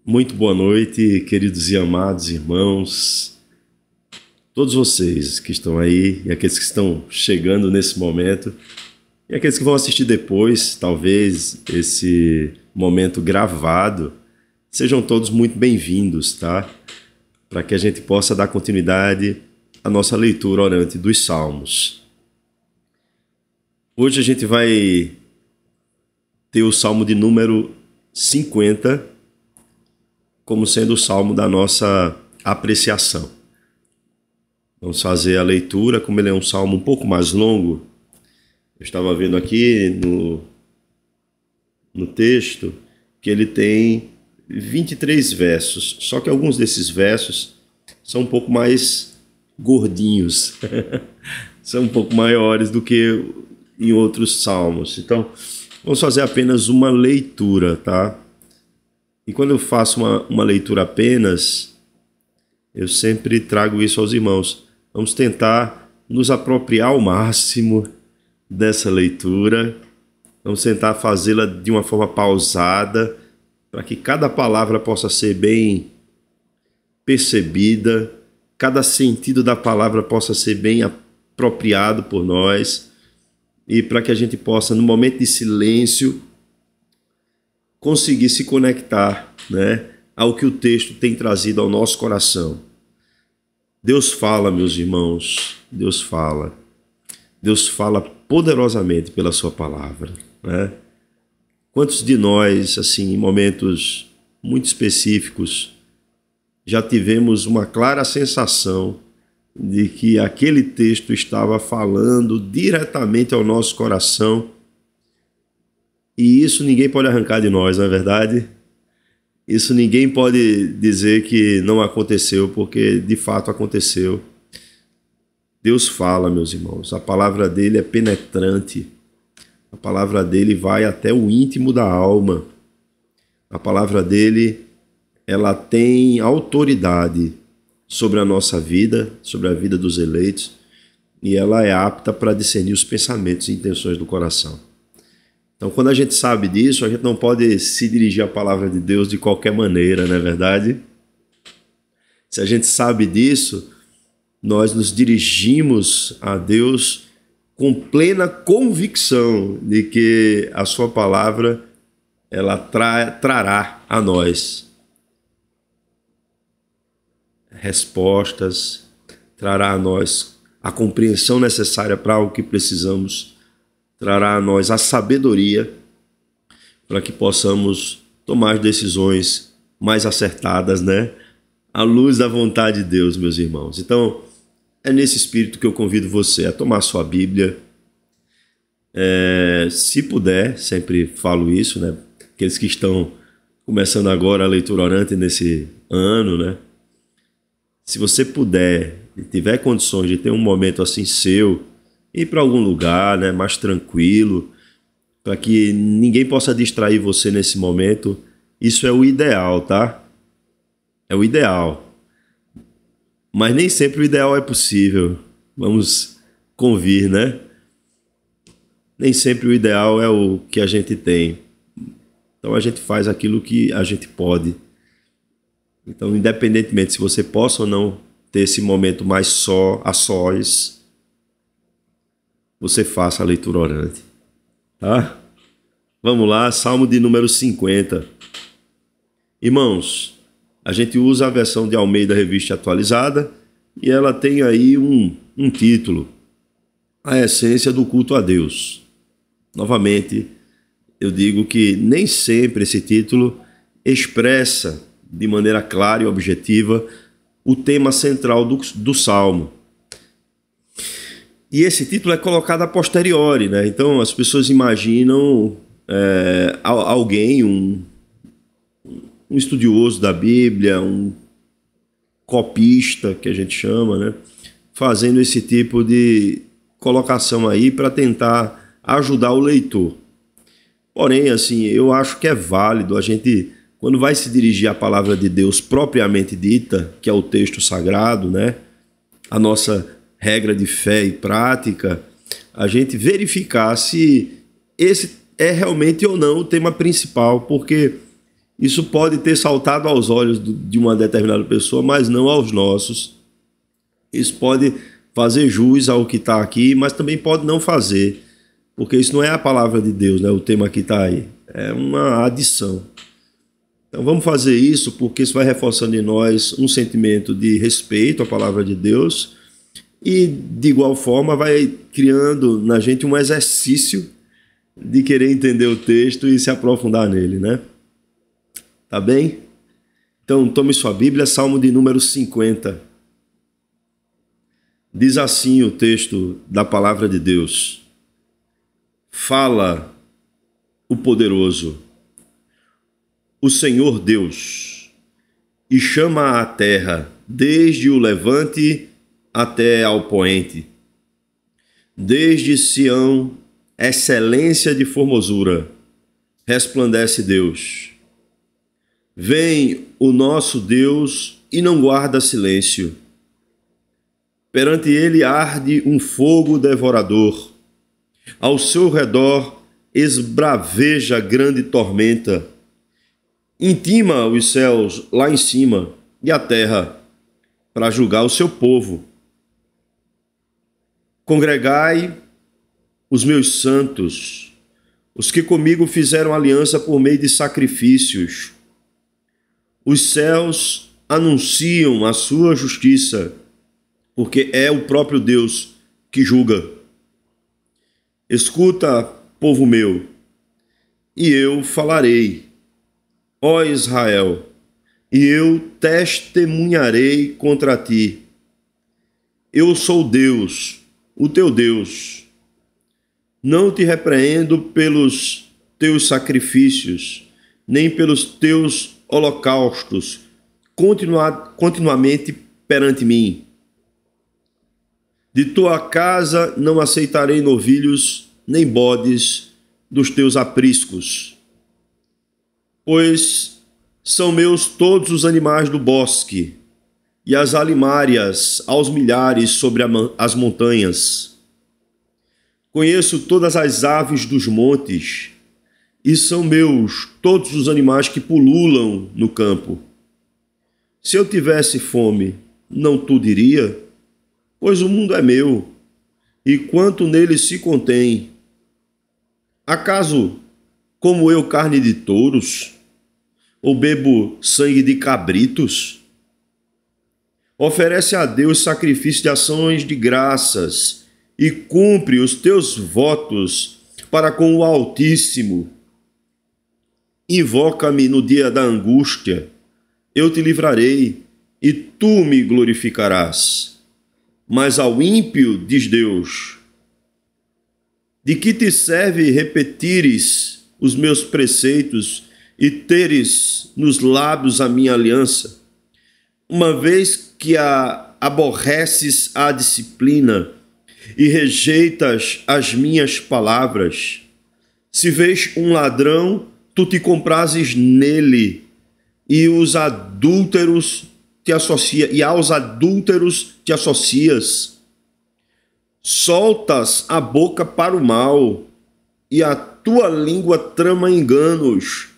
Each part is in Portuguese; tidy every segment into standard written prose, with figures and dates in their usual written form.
Muito boa noite, queridos e amados irmãos, todos vocês que estão aí e aqueles que estão chegando nesse momento e aqueles que vão assistir depois, talvez, esse momento gravado, sejam todos muito bem-vindos, tá? Para que a gente possa dar continuidade à nossa leitura orante dos Salmos. Hoje a gente vai ter o Salmo de número 50 como sendo o salmo da nossa apreciação. Vamos fazer a leitura, como ele é um salmo um pouco mais longo. Eu estava vendo aqui no texto que ele tem 23 versos, só que alguns desses versos são um pouco mais gordinhos, são um pouco maiores do que em outros salmos. Então, vamos fazer apenas uma leitura, tá? E quando eu faço uma leitura apenas, eu sempre trago isso aos irmãos. Vamos tentar nos apropriar ao máximo dessa leitura. Vamos tentar fazê-la de uma forma pausada, para que cada palavra possa ser bem percebida, cada sentido da palavra possa ser bem apropriado por nós, e para que a gente possa, no momento de silêncio, conseguir se conectar, né, ao que o texto tem trazido ao nosso coração. Deus fala, meus irmãos, Deus fala poderosamente pela sua palavra, né? Quantos de nós, assim, em momentos muito específicos, já tivemos uma clara sensação de que aquele texto estava falando diretamente ao nosso coração? E isso ninguém pode arrancar de nós, não é verdade? Isso ninguém pode dizer que não aconteceu, porque de fato aconteceu. Deus fala, meus irmãos, a palavra dele é penetrante, a palavra dele vai até o íntimo da alma, a palavra dele, ela tem autoridade sobre a nossa vida, sobre a vida dos eleitos, e ela é apta para discernir os pensamentos e intenções do coração. Então, quando a gente sabe disso, a gente não pode se dirigir à palavra de Deus de qualquer maneira, não é verdade? Se a gente sabe disso, nós nos dirigimos a Deus com plena convicção de que a sua palavra ela trará a nós respostas, trará a nós a compreensão necessária para o que precisamos, trará a nós a sabedoria para que possamos tomar decisões mais acertadas, né? À luz da vontade de Deus, meus irmãos. Então, é nesse espírito que eu convido você a tomar sua Bíblia. Se puder, sempre falo isso, né? Aqueles que estão começando agora a leitura orante nesse ano, né? Se você puder e tiver condições de ter um momento assim seu, ir para algum lugar, né, mais tranquilo, para que ninguém possa distrair você nesse momento. Isso é o ideal, tá? É o ideal. Mas nem sempre o ideal é possível. Vamos convir, né? Nem sempre o ideal é o que a gente tem. Então a gente faz aquilo que a gente pode. Então, independentemente se você possa ou não ter esse momento mais só, a sós, você faça a leitura orante, tá? Vamos lá, Salmo de número 50. Irmãos, a gente usa a versão de Almeida Revista Atualizada e ela tem aí um título, A Essência do Culto a Deus. Novamente, eu digo que nem sempre esse título expressa de maneira clara e objetiva o tema central do Salmo. E esse título é colocado a posteriori, né? Então as pessoas imaginam alguém, um estudioso da Bíblia, um copista, que a gente chama, né? Fazendo esse tipo de colocação aí para tentar ajudar o leitor. Porém, assim, eu acho que é válido a gente, quando vai se dirigir à palavra de Deus propriamente dita, que é o texto sagrado, né? A nossa regra de fé e prática, a gente verificar se esse é realmente ou não o tema principal, porque Isso pode ter saltado aos olhos de uma determinada pessoa, mas não aos nossos. Isso pode fazer jus ao que está aqui, mas também pode não fazer, porque isso não é a palavra de Deus, né? O tema que está aí. É uma adição. Então vamos fazer isso porque isso vai reforçando em nós um sentimento de respeito à palavra de Deus e, de igual forma, vai criando na gente um exercício de querer entender o texto e se aprofundar nele, né? Tá bem? Então tome sua Bíblia, Salmo de número 50. Diz assim o texto da palavra de Deus: fala o poderoso, o Senhor Deus, e chama a terra desde o levante até ao poente. Desde Sião, excelência de formosura, resplandece Deus. Vem o nosso Deus e não guarda silêncio. Perante ele arde um fogo devorador. Ao seu redor esbraveja grande tormenta. Intima os céus lá em cima e a terra para julgar o seu povo. Congregai os meus santos, os que comigo fizeram aliança por meio de sacrifícios. Os céus anunciam a sua justiça, porque é o próprio Deus que julga. Escuta, povo meu, e eu falarei, ó Israel, e eu testemunharei contra ti. Eu sou Deus, o teu Deus. Não te repreendo pelos teus sacrifícios, nem pelos teus holocaustos, continuamente perante mim. De tua casa não aceitarei novilhos, nem bodes dos teus apriscos, pois são meus todos os animais do bosque, e as alimárias aos milhares sobre as montanhas. Conheço todas as aves dos montes, e são meus todos os animais que pululam no campo. Se eu tivesse fome, não tu diria? Pois o mundo é meu, e quanto nele se contém. Acaso como eu carne de touros? Ou bebo sangue de cabritos? Oferece a Deus sacrifício de ações de graças e cumpre os teus votos para com o Altíssimo. Invoca-me no dia da angústia, eu te livrarei e tu me glorificarás. Mas ao ímpio, diz Deus, de que te serve repetires os meus preceitos e teres nos lábios a minha aliança, uma vez que aborreces a disciplina e rejeitas as minhas palavras? Se vês um ladrão, tu te comprases nele, e aos adúlteros te associas. Soltas a boca para o mal, e a tua língua trama enganos.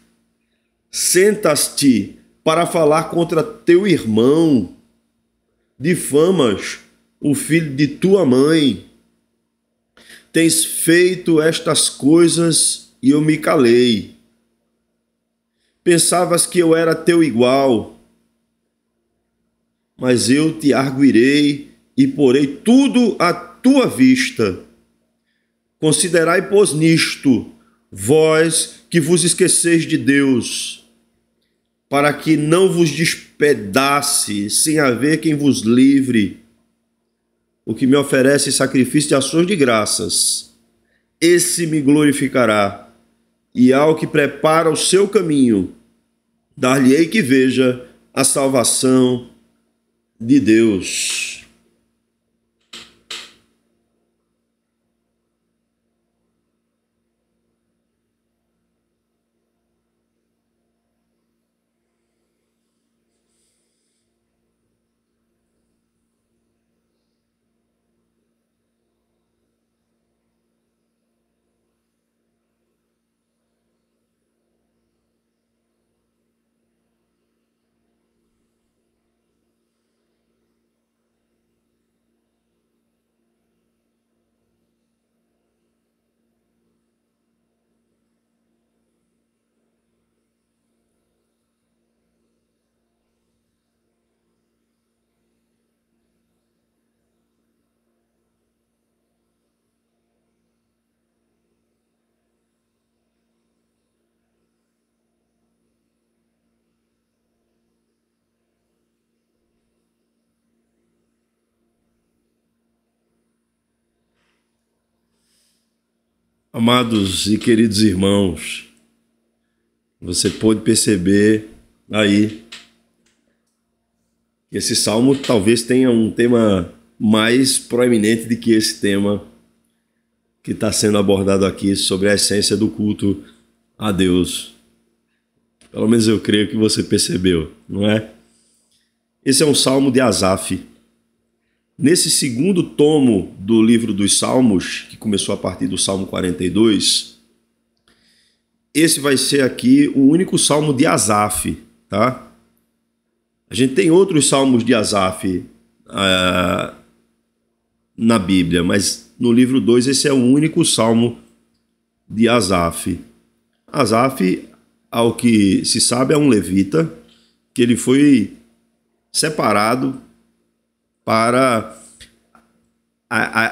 Sentas-te para falar contra teu irmão, difamas o filho de tua mãe. Tens feito estas coisas e eu me calei. Pensavas que eu era teu igual, mas eu te arguirei e porei tudo à tua vista. Considerai, pois, nisto, vós que vos esqueceis de Deus, para que não vos despedace sem haver quem vos livre. O que me oferece sacrifício de ações de graças, esse me glorificará. E ao que prepara o seu caminho, dar-lhe-ei que veja a salvação de Deus. Amados e queridos irmãos, você pode perceber aí que esse salmo talvez tenha um tema mais proeminente do que esse tema que está sendo abordado aqui sobre a essência do culto a Deus. Pelo menos eu creio que você percebeu, não é? Esse é um salmo de Asaf. Nesse segundo tomo do livro dos Salmos, que começou a partir do Salmo 42, esse vai ser aqui o único salmo de Asaf, tá? A gente tem outros salmos de Asaf na Bíblia, mas no livro 2 esse é o único salmo de Asaf. Asaf, ao que se sabe, é um levita, que ele foi separado para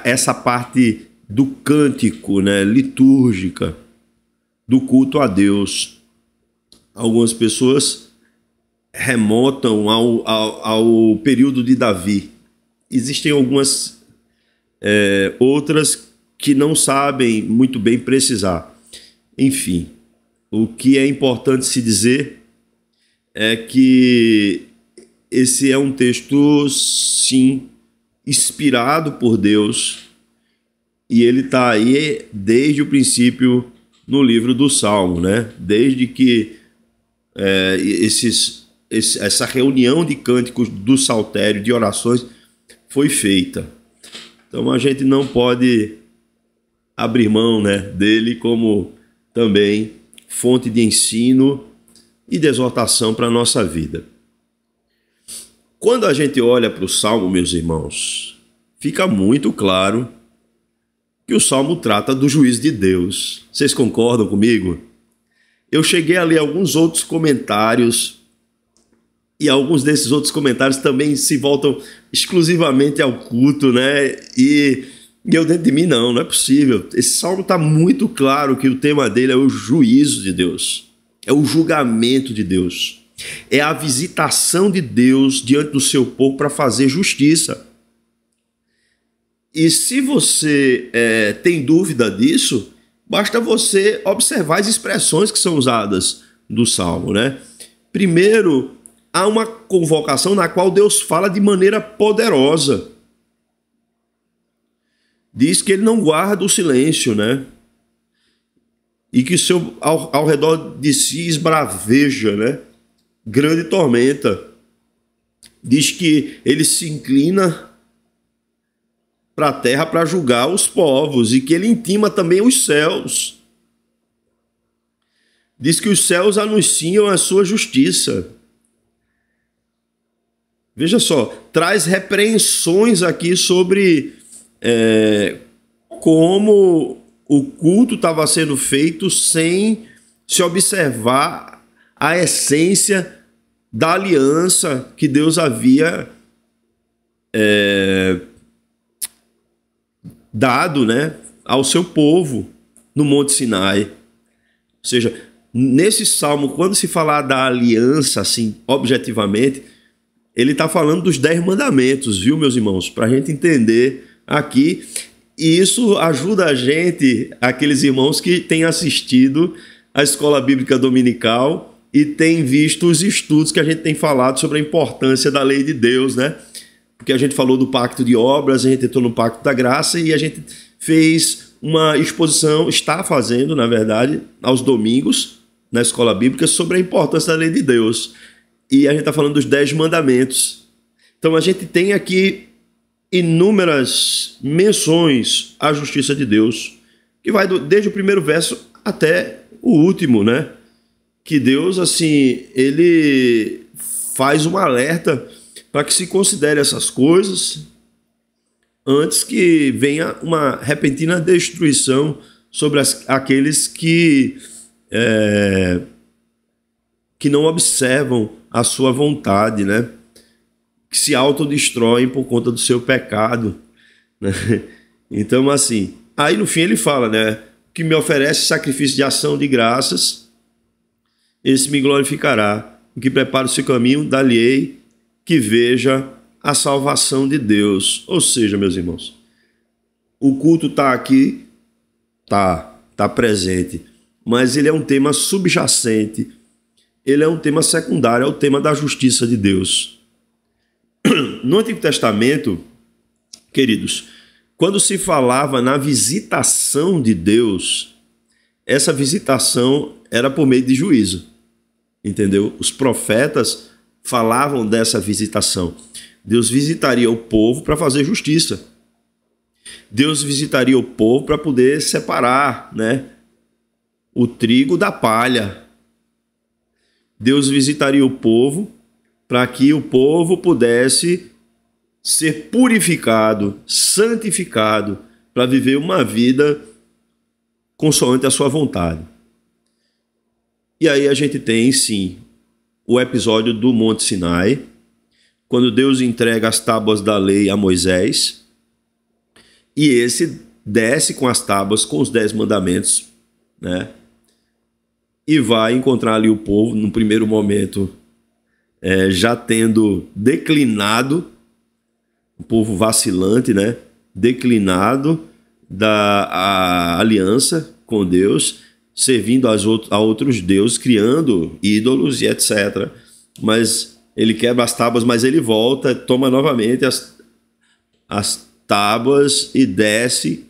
essa parte do cântico, né, litúrgica, do culto a Deus. Algumas pessoas remontam ao período de Davi. Existem algumas outras que não sabem muito bem precisar. Enfim, o que é importante se dizer é que esse é um texto, sim, inspirado por Deus, e ele está aí desde o princípio no livro do Salmo, né? Desde que essa reunião de cânticos do saltério, de orações, foi feita. Então a gente não pode abrir mão, né, dele como também fonte de ensino e de exortação para a nossa vida. Quando a gente olha para o Salmo, meus irmãos, fica muito claro que o Salmo trata do juízo de Deus. Vocês concordam comigo? Eu cheguei a ler alguns outros comentários e alguns desses outros comentários também se voltam exclusivamente ao culto, né? E eu dentro de mim, não é possível. Esse Salmo está muito claro que o tema dele é o juízo de Deus, é o julgamento de Deus. É a visitação de Deus diante do seu povo para fazer justiça. E se você tem dúvida disso, basta você observar as expressões que são usadas do Salmo, né? Primeiro, há uma convocação na qual Deus fala de maneira poderosa. Diz que ele não guarda o silêncio, né? E que ao redor de si esbraveja, né? Grande tormenta. Diz que ele se inclina para a terra para julgar os povos e que ele intima também os céus. Diz que os céus anunciam a sua justiça. Veja só, traz repreensões aqui sobre como o culto estava sendo feito sem se observar a essência da aliança que Deus havia dado, né, ao seu povo no Monte Sinai. Ou seja, nesse salmo, quando se falar da aliança, assim, objetivamente, ele está falando dos 10 mandamentos, viu, meus irmãos? Para a gente entender aqui. E isso ajuda a gente, aqueles irmãos que têm assistido à Escola Bíblica Dominical e têm visto os estudos que a gente tem falado sobre a importância da lei de Deus, né? Porque a gente falou do pacto de obras, a gente entrou no pacto da graça e a gente fez uma exposição, está fazendo, na verdade, aos domingos, na Escola Bíblica, sobre a importância da lei de Deus. E a gente está falando dos 10 mandamentos. Então a gente tem aqui inúmeras menções à justiça de Deus, que vai desde o primeiro verso até o último, né? Que Deus, assim, ele faz um alerta para que se considere essas coisas antes que venha uma repentina destruição sobre aqueles que não observam a sua vontade, né? Que se autodestroem por conta do seu pecado, né? Então, assim, aí no fim ele fala, né? Que me oferece sacrifício de ação de graças, esse me glorificará. O que prepara o seu caminho, dar-lhe-ei que veja a salvação de Deus. Ou seja, meus irmãos, o culto está aqui, tá, tá presente, mas ele é um tema subjacente, ele é um tema secundário, é o tema da justiça de Deus. No Antigo Testamento, queridos, quando se falava na visitação de Deus, essa visitação era por meio de juízo, entendeu? Os profetas falavam dessa visitação. Deus visitaria o povo para fazer justiça. Deus visitaria o povo para poder separar, né, o trigo da palha. Deus visitaria o povo para que o povo pudesse ser purificado, santificado, para viver uma vida consoante a sua vontade. E aí a gente tem, sim, o episódio do Monte Sinai, quando Deus entrega as tábuas da lei a Moisés, e esse desce com as tábuas, com os 10 mandamentos, né? E vai encontrar ali o povo, no primeiro momento, já tendo declinado, o povo vacilante, né? Declinado da aliança com Deus, servindo a outros deuses, criando ídolos e etc. Mas ele quebra as tábuas, mas ele volta, toma novamente as tábuas e desce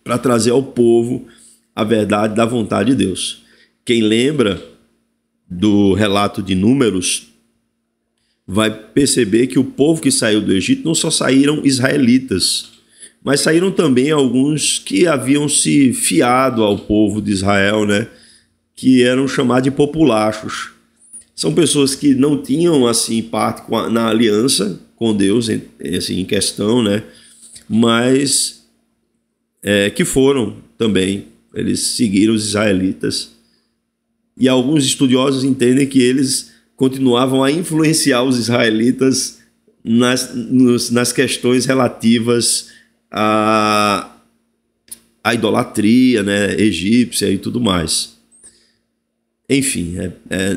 para trazer ao povo a verdade da vontade de Deus. Quem lembra do relato de Números vai perceber que o povo que saiu do Egito não só saíram israelitas, mas saíram também alguns que haviam se fiado ao povo de Israel, né? Que eram chamados de populachos. São pessoas que não tinham assim parte na aliança com Deus, assim, em questão, né? Mas que foram também, eles seguiram os israelitas. E alguns estudiosos entendem que eles continuavam a influenciar os israelitas nas questões relativas à idolatria, né, egípcia e tudo mais. Enfim,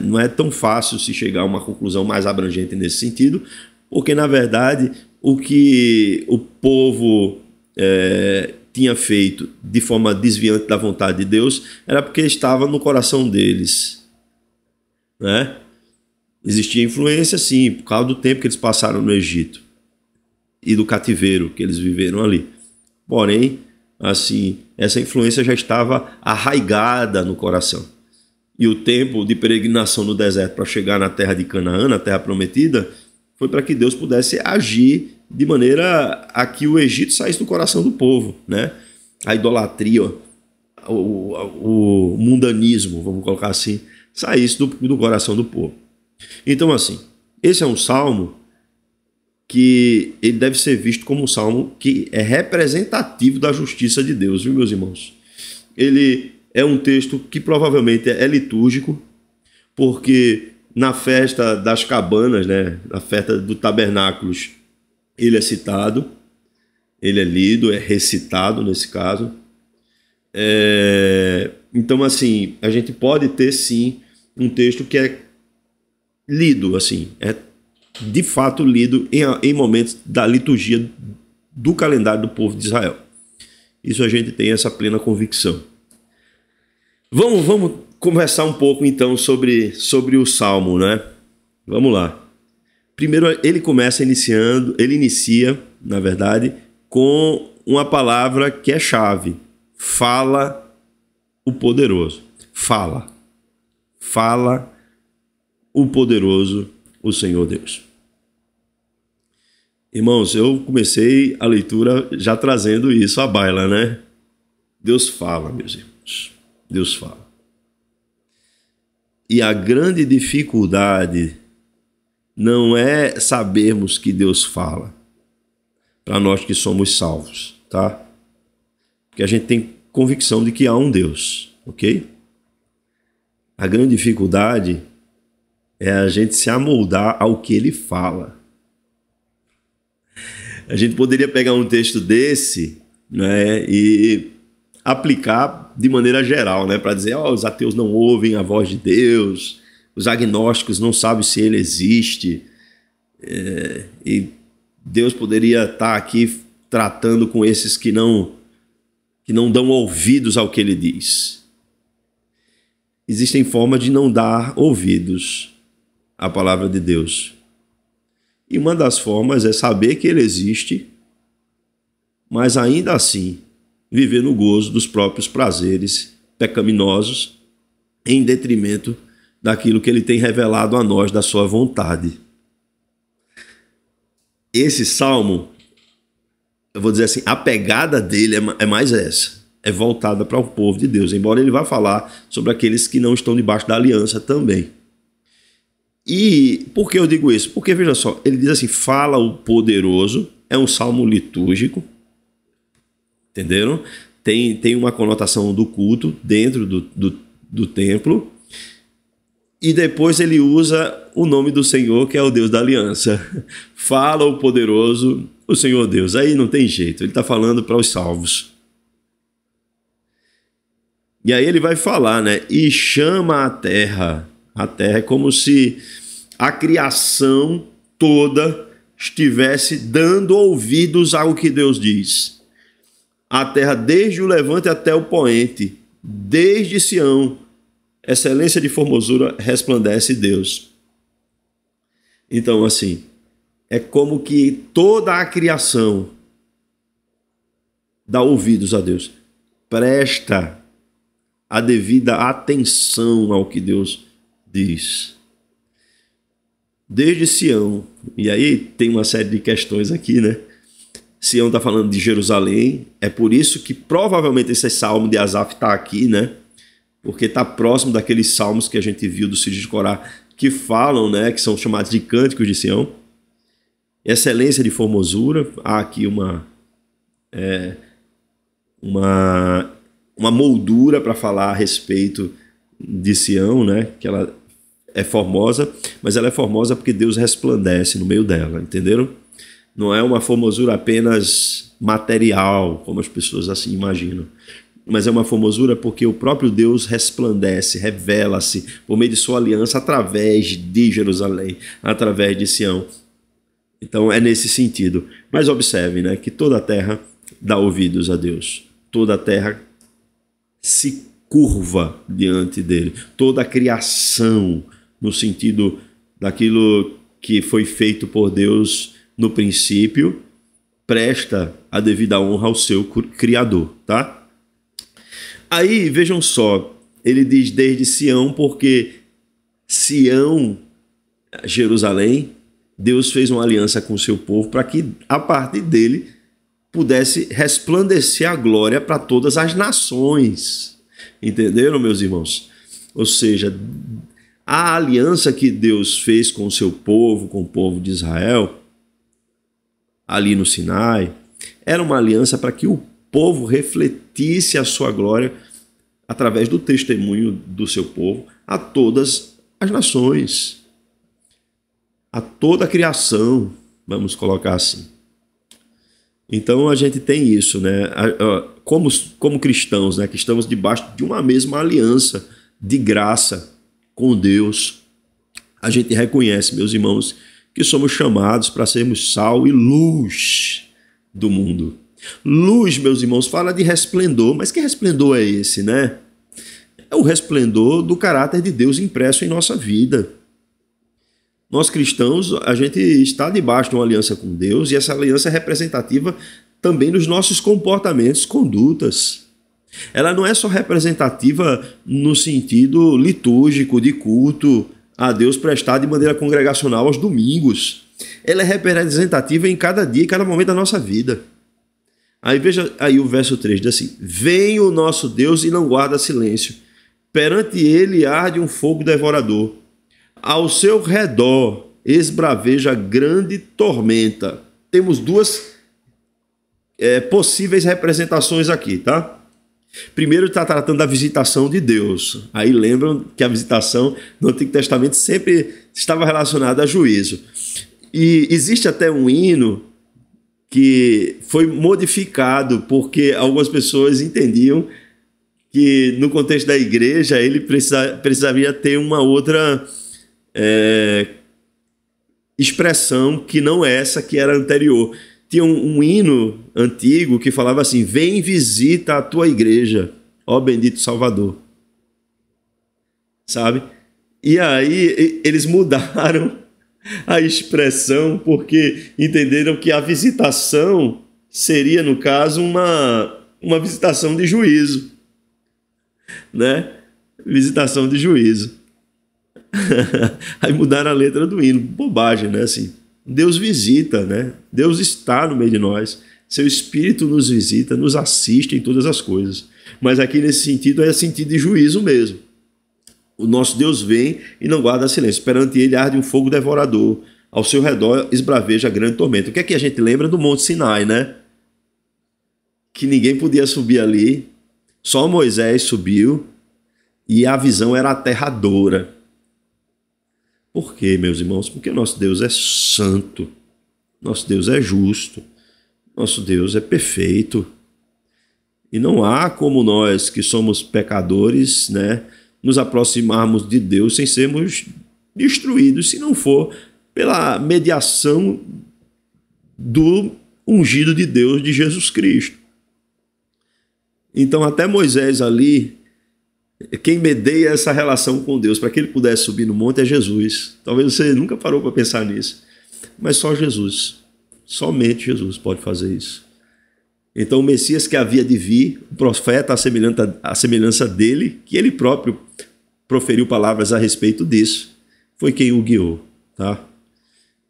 não é tão fácil se chegar a uma conclusão mais abrangente nesse sentido, porque, na verdade, o que o povo tinha feito de forma desviante da vontade de Deus era porque estava no coração deles, né? Existia influência, sim, por causa do tempo que eles passaram no Egito e do cativeiro que eles viveram ali. Porém, assim, essa influência já estava arraigada no coração. E o tempo de peregrinação no deserto para chegar na terra de Canaã, na terra prometida, foi para que Deus pudesse agir de maneira a que o Egito saísse do coração do povo, né? A idolatria, o mundanismo, vamos colocar assim, saísse do coração do povo. Então, assim, esse é um salmo que ele deve ser visto como um salmo que é representativo da justiça de Deus, viu, meus irmãos? Ele é um texto que provavelmente é litúrgico, porque na festa das cabanas, né, na festa do tabernáculos, ele é citado, ele é lido, é recitado nesse caso. Então, assim, a gente pode ter, sim, um texto que é lido, assim, é de fato lido em momentos da liturgia do calendário do povo de Israel. Isso a gente tem essa plena convicção. Vamos conversar um pouco então sobre o Salmo, né? Vamos lá. Primeiro ele inicia, na verdade, com uma palavra que é chave. Fala o poderoso. Fala o poderoso, o Senhor Deus. Irmãos, eu comecei a leitura já trazendo isso à baila, né? Deus fala, meus irmãos. Deus fala. E a grande dificuldade não é sabermos que Deus fala, para nós que somos salvos, tá? Porque a gente tem convicção de que há um Deus, ok? A grande dificuldade é a gente se amoldar ao que ele fala. A gente poderia pegar um texto desse, né, e aplicar de maneira geral, né, para dizer, os ateus não ouvem a voz de Deus, os agnósticos não sabem se ele existe, e Deus poderia estar aqui tratando com esses que não que não dão ouvidos ao que ele diz. Existem formas de não dar ouvidos à palavra de Deus. E uma das formas é saber que ele existe, mas ainda assim viver no gozo dos próprios prazeres pecaminosos em detrimento daquilo que ele tem revelado a nós da sua vontade. Esse salmo, eu vou dizer assim, a pegada dele é mais essa, é voltada para o povo de Deus, embora ele vá falar sobre aqueles que não estão debaixo da aliança também. E por que eu digo isso? Porque, veja só, ele diz assim, fala o poderoso, é um salmo litúrgico, entenderam? Tem uma conotação do culto dentro do templo, e depois ele usa o nome do Senhor, que é o Deus da aliança. Fala o poderoso, o Senhor Deus. Aí não tem jeito, ele está falando para os salvos. E aí ele vai falar, né? E chama a terra. A terra é como se a criação toda estivesse dando ouvidos ao que Deus diz. A terra desde o levante até o poente, desde Sião, excelência de formosura resplandece Deus. Então, assim, é como que toda a criação dá ouvidos a Deus, presta a devida atenção ao que Deus diz. Desde Sião, e aí tem uma série de questões aqui, né? Sião está falando de Jerusalém, é por isso que provavelmente esse salmo de Asaf está aqui, né? Porque está próximo daqueles salmos que a gente viu do Círculo de Corá, que falam, né? Que são chamados de cânticos de Sião. Excelência de formosura, há aqui uma moldura para falar a respeito de Sião, né? Que ela é formosa, mas ela é formosa porque Deus resplandece no meio dela, entenderam? Não é uma formosura apenas material, como as pessoas assim imaginam, mas é uma formosura porque o próprio Deus resplandece, revela-se por meio de sua aliança através de Jerusalém, através de Sião. Então é nesse sentido. Mas observe, né, que toda a terra dá ouvidos a Deus, toda a terra se curva diante dele, toda a criação, no sentido daquilo que foi feito por Deus no princípio, presta a devida honra ao seu Criador, tá? Aí, vejam só, ele diz desde Sião, porque Sião, Jerusalém, Deus fez uma aliança com o seu povo para que, a partir dele, pudesse resplandecer a glória para todas as nações. Entenderam, meus irmãos? Ou seja, a aliança que Deus fez com o seu povo, com o povo de Israel, ali no Sinai, era uma aliança para que o povo refletisse a sua glória através do testemunho do seu povo a todas as nações, a toda a criação, vamos colocar assim. Então a gente tem isso, né? Como cristãos, né? Que estamos debaixo de uma mesma aliança de graça com Deus, a gente reconhece, meus irmãos, que somos chamados para sermos sal e luz do mundo. Luz, meus irmãos, fala de resplendor, mas que resplendor é esse, né? É o resplendor do caráter de Deus impresso em nossa vida. Nós cristãos, a gente está debaixo de uma aliança com Deus e essa aliança é representativa também nos nossos comportamentos, condutas. Ela não é só representativa no sentido litúrgico, de culto a Deus prestado de maneira congregacional aos domingos. Ela é representativa em cada dia, em cada momento da nossa vida. Aí veja aí o verso 3, diz assim: vem o nosso Deus e não guarda silêncio, perante ele arde um fogo devorador, ao seu redor esbraveja grande tormenta. Temos duas possíveis representações aqui, tá? Primeiro está tratando da visitação de Deus. Aí lembram que a visitação no Antigo Testamento sempre estava relacionada a juízo. E existe até um hino que foi modificado porque algumas pessoas entendiam que no contexto da igreja ele precisaria ter uma outra expressão que não essa que era anterior. Tinha um hino antigo que falava assim: vem visita a tua igreja, ó bendito Salvador. Sabe? E aí eles mudaram a expressão porque entenderam que a visitação seria, no caso, uma visitação de juízo, né? Visitação de juízo. Aí mudaram a letra do hino. Bobagem, né? Assim, Deus visita, né? Deus está no meio de nós. Seu Espírito nos visita, nos assiste em todas as coisas. Mas aqui nesse sentido é sentido de juízo mesmo. O nosso Deus vem e não guarda silêncio. Perante ele arde um fogo devorador. Ao seu redor esbraveja grande tormenta. O que é que a gente lembra do Monte Sinai, né? Que ninguém podia subir ali. Só Moisés subiu e a visão era aterradora. Por quê, meus irmãos? Porque nosso Deus é santo. Nosso Deus é justo. Nosso Deus é perfeito. E não há como nós, que somos pecadores, né, nos aproximarmos de Deus sem sermos destruídos, se não for pela mediação do ungido de Deus, de Jesus Cristo. Então, até Moisés ali, quem medeia essa relação com Deus para que ele pudesse subir no monte é Jesus. Talvez você nunca parou para pensar nisso, mas só Jesus, somente Jesus pode fazer isso. Então o Messias que havia de vir, o profeta à semelhança dele, que ele próprio proferiu palavras a respeito disso, foi quem o guiou, tá?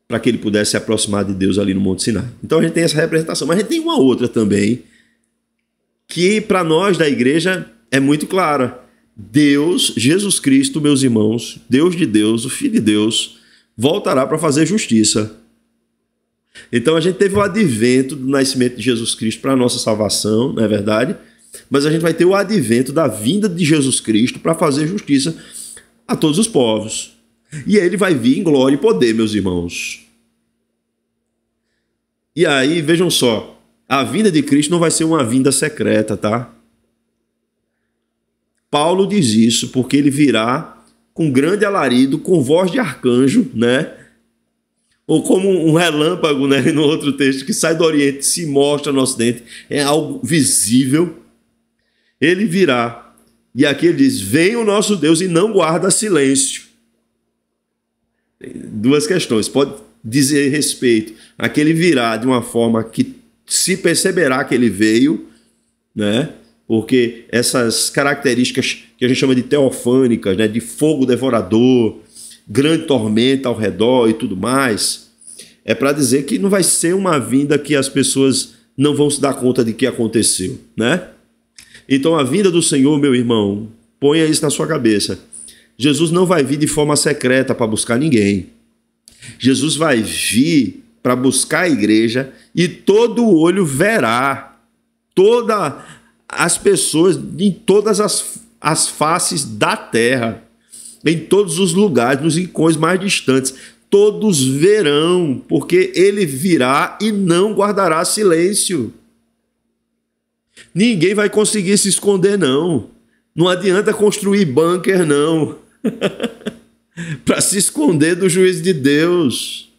Para que ele pudesse se aproximar de Deus ali no Monte Sinai. Então a gente tem essa representação, mas a gente tem uma outra também, que para nós da igreja é muito clara. Deus, Jesus Cristo, meus irmãos, Deus de Deus, o Filho de Deus, voltará para fazer justiça. Então a gente teve o advento do nascimento de Jesus Cristo para a nossa salvação, não é verdade? Mas a gente vai ter o advento da vinda de Jesus Cristo para fazer justiça a todos os povos. E ele vai vir em glória e poder, meus irmãos. E aí, vejam só, a vinda de Cristo não vai ser uma vinda secreta, tá? Paulo diz isso porque ele virá com grande alarido, com voz de arcanjo, né? Ou como um relâmpago, né? No outro texto, que sai do Oriente, se mostra no Ocidente, é algo visível. Ele virá, e aqui ele diz: vem o nosso Deus e não guarda silêncio. Tem duas questões, pode dizer respeito a que ele virá de uma forma que se perceberá que ele veio, né? Porque essas características que a gente chama de teofânicas, né? De fogo devorador, grande tormenta ao redor e tudo mais, é para dizer que não vai ser uma vinda que as pessoas não vão se dar conta de que aconteceu, né? Então a vinda do Senhor, meu irmão, ponha isso na sua cabeça. Jesus não vai vir de forma secreta para buscar ninguém. Jesus vai vir para buscar a igreja e todo olho verá, todas as pessoas em todas as faces da terra, em todos os lugares, nos rincões mais distantes, todos verão, porque ele virá e não guardará silêncio. Ninguém vai conseguir se esconder, não. Não adianta construir bunker, não, para se esconder do juízo de Deus.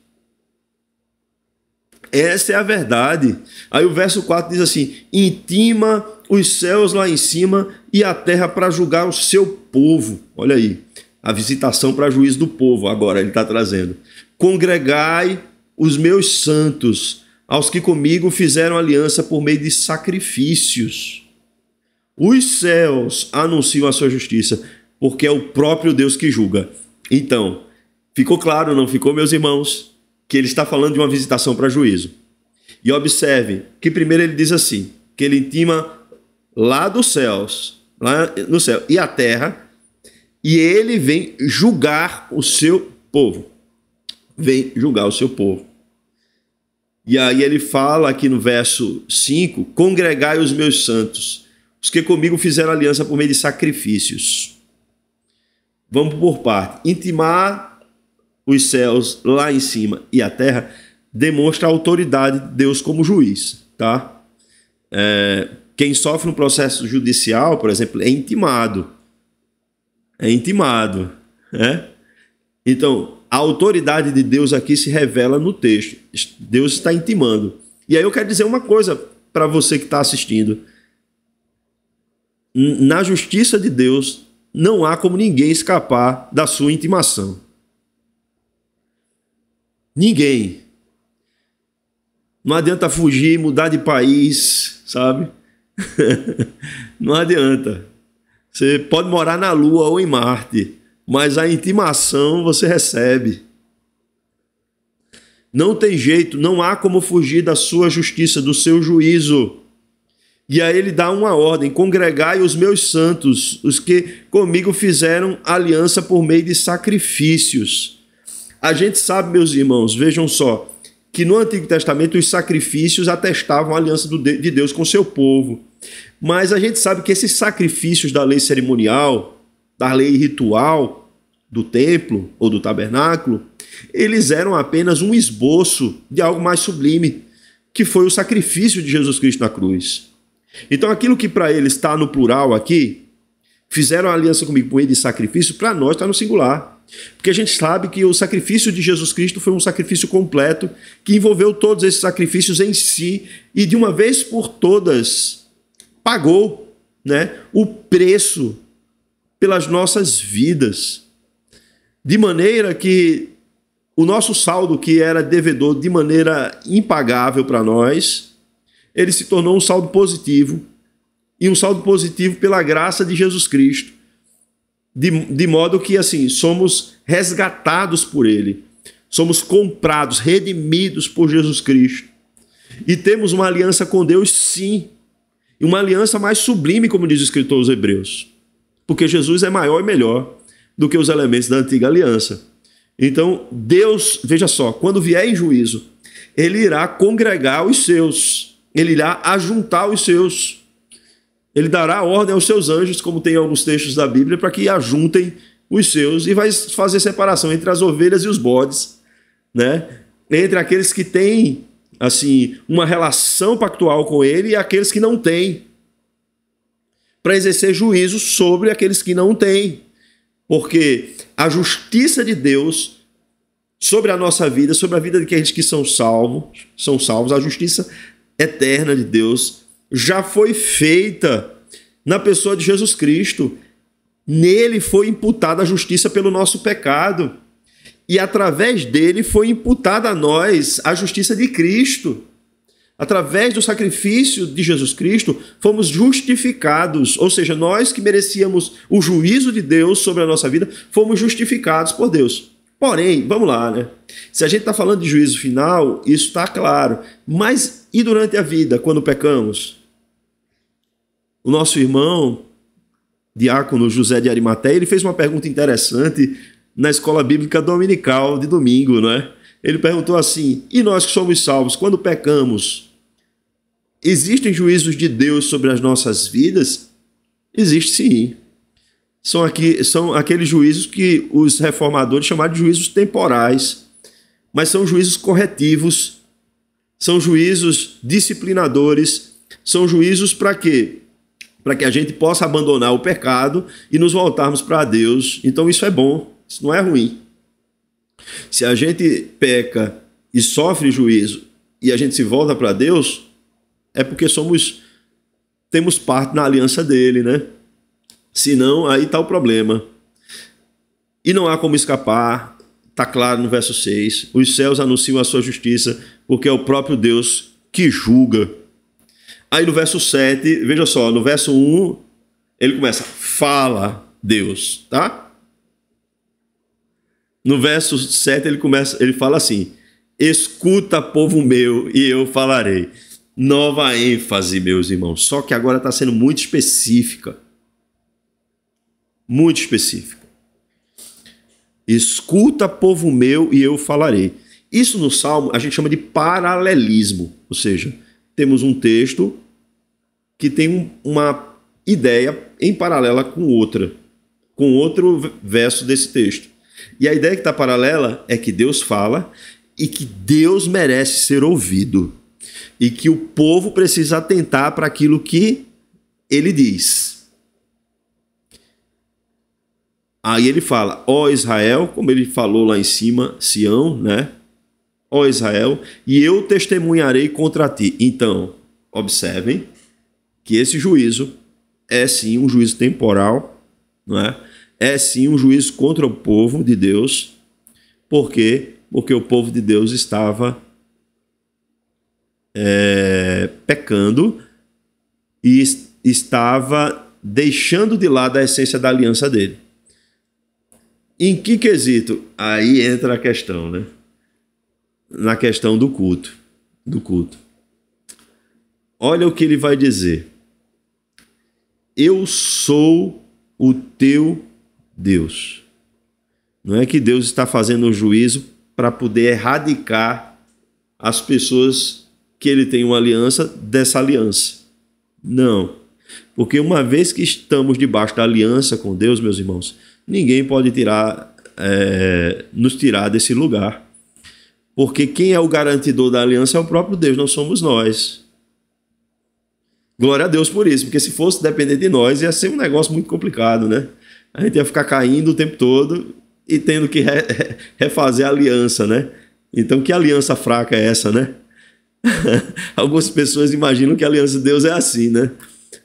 Essa é a verdade. Aí o verso 4 diz assim: intima os céus lá em cima e a terra para julgar o seu povo. Olha aí, a visitação para juízo do povo, agora ele está trazendo. Congregai os meus santos, aos que comigo fizeram aliança por meio de sacrifícios. Os céus anunciam a sua justiça, porque é o próprio Deus que julga. Então, ficou claro, não ficou, meus irmãos, que ele está falando de uma visitação para juízo. E observe que primeiro ele diz assim, que ele intima lá dos céus, lá no céu, e a terra, e ele vem julgar o seu povo. Vem julgar o seu povo. E aí ele fala aqui no verso 5, congregai os meus santos, os que comigo fizeram aliança por meio de sacrifícios. Vamos por parte. Intimar os céus lá em cima e a terra demonstra a autoridade de Deus como juiz, tá? Quem sofre um processo judicial, por exemplo, é intimado. É intimado, né? Então, a autoridade de Deus aqui se revela no texto. Deus está intimando. E aí eu quero dizer uma coisa para você que está assistindo. Na justiça de Deus, não há como ninguém escapar da sua intimação. Ninguém. Não adianta fugir, mudar de país, sabe? Não adianta. Você pode morar na Lua ou em Marte, mas a intimação você recebe. Não tem jeito, não há como fugir da sua justiça, do seu juízo. E aí ele dá uma ordem: congregai os meus santos, os que comigo fizeram aliança por meio de sacrifícios. A gente sabe, meus irmãos, vejam só, que no Antigo Testamento os sacrifícios atestavam a aliança de Deus com o seu povo. Mas a gente sabe que esses sacrifícios da lei cerimonial, da lei ritual do templo ou do tabernáculo, eles eram apenas um esboço de algo mais sublime, que foi o sacrifício de Jesus Cristo na cruz. Então aquilo que para eles está no plural aqui, fizeram a aliança comigo por meio de sacrifício, para nós está no singular. Porque a gente sabe que o sacrifício de Jesus Cristo foi um sacrifício completo, que envolveu todos esses sacrifícios em si, e de uma vez por todas pagou, né, o preço pelas nossas vidas. De maneira que o nosso saldo, que era devedor de maneira impagável para nós, ele se tornou um saldo positivo, e um saldo positivo pela graça de Jesus Cristo. De modo que, assim, somos resgatados por ele, somos comprados, redimidos por Jesus Cristo. E temos uma aliança com Deus, sim, e uma aliança mais sublime, como diz o escritor aos Hebreus, porque Jesus é maior e melhor do que os elementos da antiga aliança. Então, Deus, veja só, quando vier em juízo, ele irá congregar os seus, ele irá ajuntar os seus. Ele dará ordem aos seus anjos, como tem em alguns textos da Bíblia, para que ajuntem os seus, e vai fazer separação entre as ovelhas e os bodes, né? Entre aqueles que têm, assim, uma relação pactual com ele e aqueles que não têm, para exercer juízo sobre aqueles que não têm. Porque a justiça de Deus sobre a nossa vida, sobre a vida daqueles que são salvos, a justiça eterna de Deus já foi feita na pessoa de Jesus Cristo. Nele foi imputada a justiça pelo nosso pecado, e através dele foi imputada a nós a justiça de Cristo. Através do sacrifício de Jesus Cristo, fomos justificados, ou seja, nós que merecíamos o juízo de Deus sobre a nossa vida, fomos justificados por Deus. Porém, vamos lá, né? Se a gente está falando de juízo final, isso está claro. Mas e durante a vida, quando pecamos? O nosso irmão, diácono José de Arimateia, ele fez uma pergunta interessante na escola bíblica dominical de domingo, né? Ele perguntou assim: e nós que somos salvos, quando pecamos, existem juízos de Deus sobre as nossas vidas? Existe sim. São aqueles juízos que os reformadores chamaram de juízos temporais, mas são juízos corretivos, são juízos disciplinadores, são juízos para quê? Para que a gente possa abandonar o pecado e nos voltarmos para Deus. Então isso é bom, isso não é ruim. Se a gente peca e sofre juízo e a gente se volta para Deus, é porque temos parte na aliança dele, né? Senão, aí está o problema. E não há como escapar, está claro no verso 6. Os céus anunciam a sua justiça, porque é o próprio Deus que julga. Aí no verso 7, veja só, no verso 1, ele começa: fala Deus, tá? No verso 7 ele fala assim: escuta, povo meu, e eu falarei. Nova ênfase, meus irmãos, só que agora está sendo muito específica. Muito específica. Escuta, povo meu, e eu falarei. Isso no Salmo a gente chama de paralelismo, ou seja, temos um texto que tem uma ideia em paralela com outra, com outro verso desse texto. E a ideia que está paralela é que Deus fala e que Deus merece ser ouvido e que o povo precisa atentar para aquilo que ele diz. Aí ele fala: ó Israel, como ele falou lá em cima, Sião, né? ó Israel, e eu testemunharei contra ti. Então, observem que esse juízo é sim um juízo temporal, não é? É sim um juízo contra o povo de Deus. Por quê? Porque o povo de Deus estava pecando e estava deixando de lado a essência da aliança dele. Em que quesito? Aí entra a questão, né? Na questão do culto. Olha o que ele vai dizer. Eu sou o teu Deus. Não é que Deus está fazendo um juízo para poder erradicar as pessoas que ele tem uma aliança dessa aliança. Não. Porque uma vez que estamos debaixo da aliança com Deus, meus irmãos, ninguém pode nos tirar desse lugar. Porque quem é o garantidor da aliança é o próprio Deus, não somos nós. Glória a Deus por isso, porque se fosse depender de nós, ia ser um negócio muito complicado, né? A gente ia ficar caindo o tempo todo e tendo que refazer a aliança, né? Então, que aliança fraca é essa, né? Algumas pessoas imaginam que a aliança de Deus é assim, né?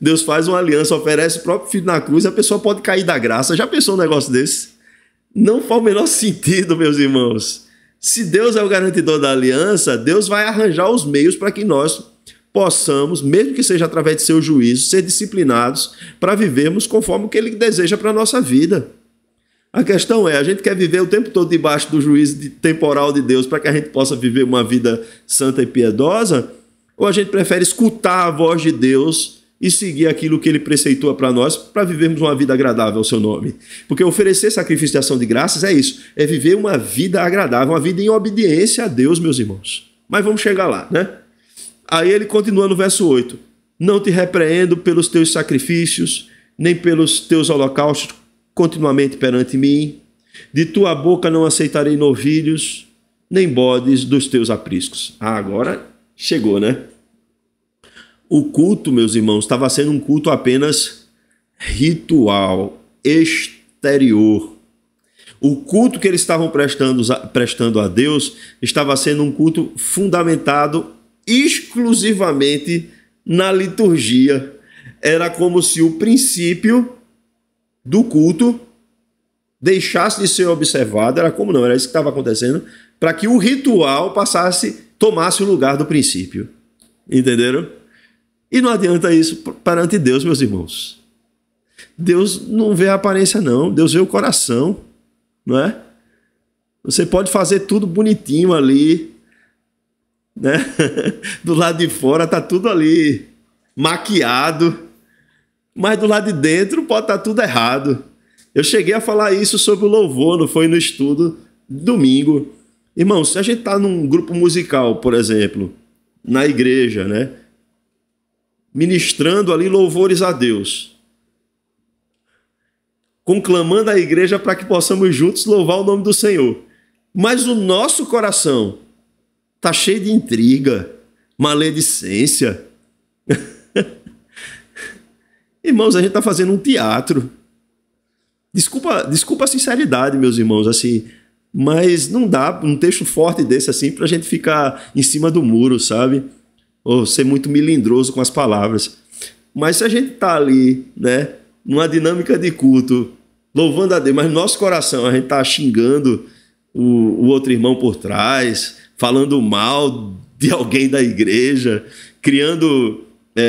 Deus faz uma aliança, oferece o próprio filho na cruz, a pessoa pode cair da graça. Já pensou um negócio desse? Não faz o menor sentido, meus irmãos. Se Deus é o garantidor da aliança, Deus vai arranjar os meios para que nós possamos, mesmo que seja através de seu juízo, ser disciplinados para vivermos conforme o que Ele deseja para a nossa vida. A questão é, a gente quer viver o tempo todo debaixo do juízo temporal de Deus para que a gente possa viver uma vida santa e piedosa, ou a gente prefere escutar a voz de Deus e seguir aquilo que Ele preceitua para nós, para vivermos uma vida agradável ao seu nome. Porque oferecer sacrifício de ação de graças é isso, é viver uma vida agradável, uma vida em obediência a Deus, meus irmãos. Mas vamos chegar lá, né? Aí ele continua no verso 8. Não te repreendo pelos teus sacrifícios, nem pelos teus holocaustos continuamente perante mim. De tua boca não aceitarei novilhos, nem bodes dos teus apriscos. Agora chegou, né? O culto, meus irmãos, estava sendo um culto apenas ritual, exterior. O culto que eles estavam prestando a Deus estava sendo um culto fundamentado exclusivamente na liturgia. Era como se o princípio do culto deixasse de ser observado. Era como não, era isso que estava acontecendo, para que o ritual tomasse o lugar do princípio. Entenderam? E não adianta isso perante Deus, meus irmãos. Deus não vê a aparência, não. Deus vê o coração, não é? Você pode fazer tudo bonitinho ali, né? Do lado de fora está tudo ali maquiado, mas do lado de dentro pode estar tudo errado. Eu cheguei a falar isso sobre o louvor, não foi no estudo domingo. Irmãos, se a gente está num grupo musical, por exemplo, na igreja, né? Ministrando ali louvores a Deus, conclamando a igreja para que possamos juntos louvar o nome do Senhor. Mas o nosso coração está cheio de intriga, maledicência. Irmãos, a gente está fazendo um teatro. Desculpa a sinceridade, meus irmãos, assim, mas não dá um texto forte desse assim para a gente ficar em cima do muro, sabe? Ou ser muito melindroso com as palavras. Mas se a gente está ali, né, numa dinâmica de culto, louvando a Deus, mas no nosso coração a gente está xingando o outro irmão por trás, falando mal de alguém da igreja, criando